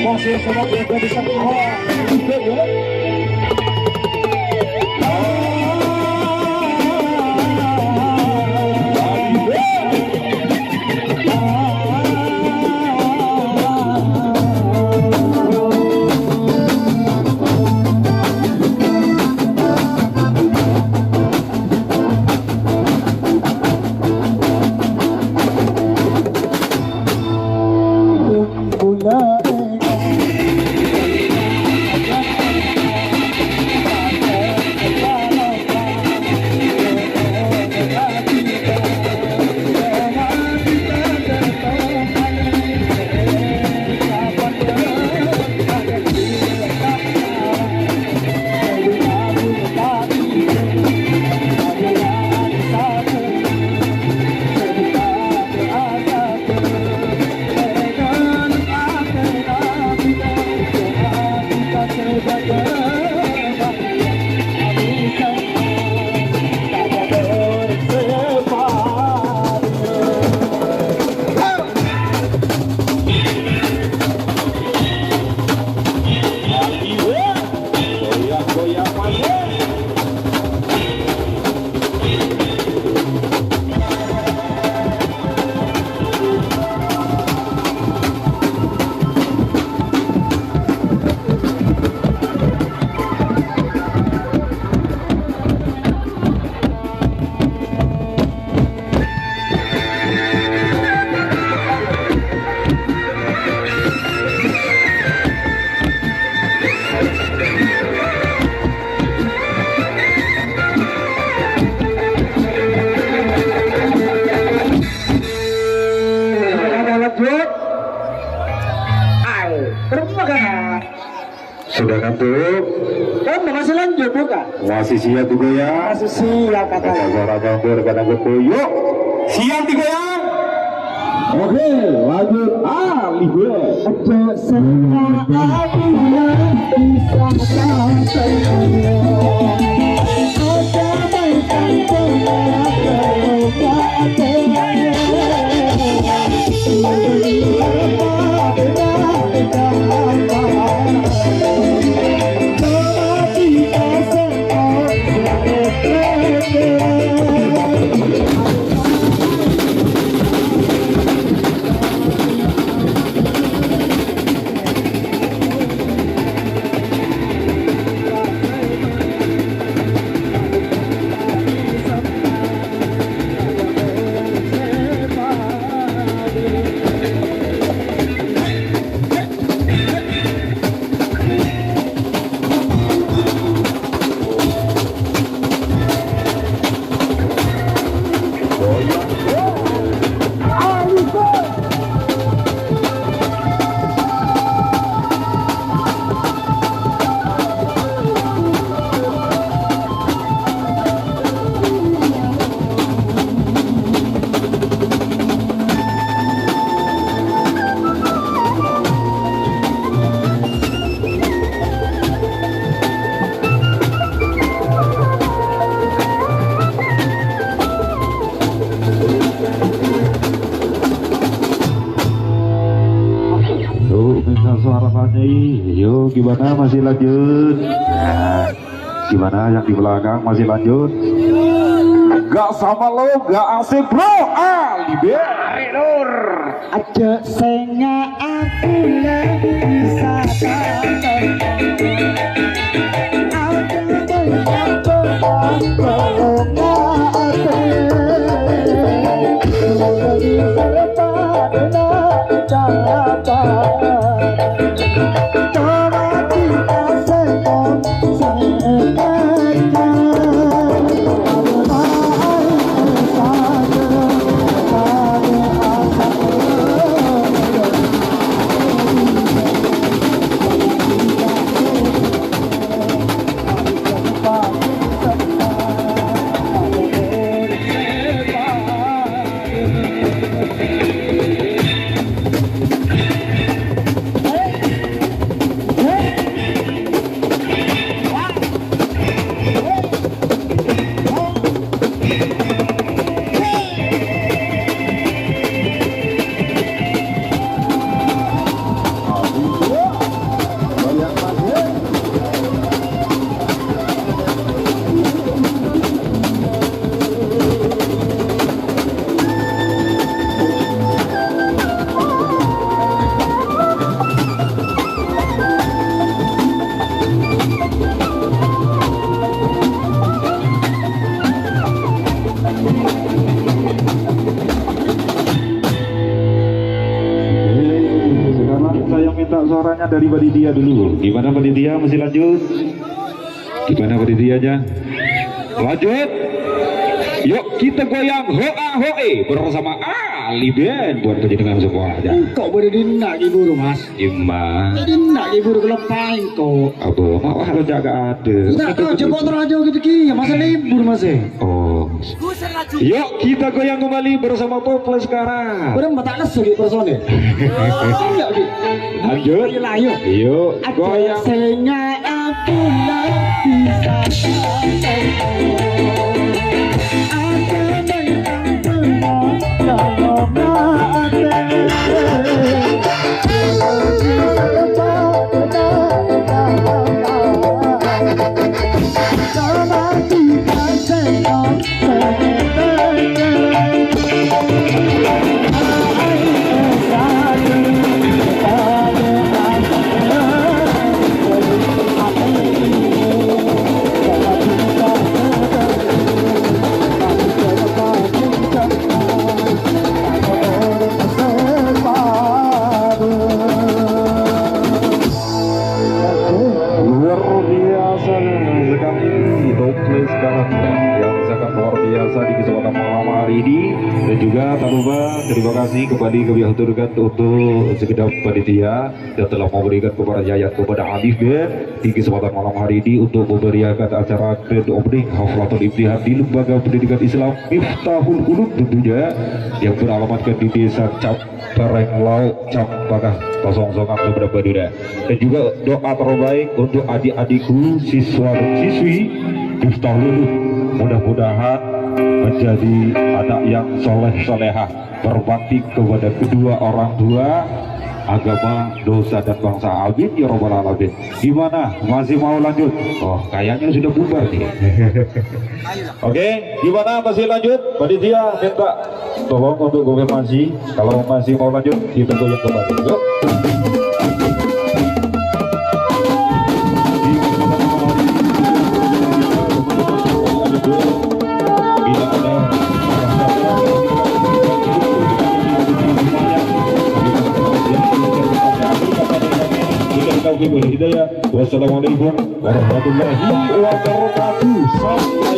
Masih sama dia bisa sudah kantuk. Kamu masih lanjut bukan? Masih siap juga ya. Masih siap katanya. Suara gambir kadang yuk. Siap tiga ya. Oke, lanjut. Libre. Ada semua yang bisa saya. Suara Fani, yuk gimana masih lanjut? Nah, gimana yang di belakang masih lanjut? Gak sama lo, gak asik bro. Libre Nur. Aja senga aku bisa minta suaranya dari panitia dulu. Gimana panitia, masih lanjut? Gimana panitianya? Lanjut. Yuk kita goyang hoa hoe bersama Ali Ben buat penjenengan semuanya. Kok boleh dinak ibu mas? Imma. Dinak ibu kelepain kok. Apa mau harus jaga ada. Tidak kau coba terajo gitu ki, masa libur mas ya? Oh. Yuk kita goyang kembali bersama Poples sekarang. Udah mata lesu gitu personnya. Iya ki. Lanjut. Yuk. Yuk goyang. Senga aku lah bisa. Dan juga tak lupa terima kasih kepada kebijakan untuk segenap panitia yang telah memberikan kepada Yayat kepada Alif Ben di kesempatan malam hari ini untuk memberiakan acara grand opening Haflatul Imtihan di Lembaga Pendidikan Islam Miftahul Ulum tentunya yang beralamatkan di Desa Campareng Laut Campakah Kosong-Songan beberapa dunia. Dan juga doa terbaik untuk adik-adikku siswa dan siswi Miftahul Ulum, mudah-mudahan menjadi anak yang soleh-solehah, berbakti kepada kedua orang tua, agama, dosa dan bangsa. Amin ya robbal alamin. Gimana? Masih mau lanjut? Oh, kayaknya sudah bubar nih. Oke, gimana? Masih lanjut? Panitia minta tolong untuk konfirmasi. Kalau masih mau lanjut, kita goyang kembali. Yuk. Wassalamualaikum warahmatullahi wabarakatuh. Sampai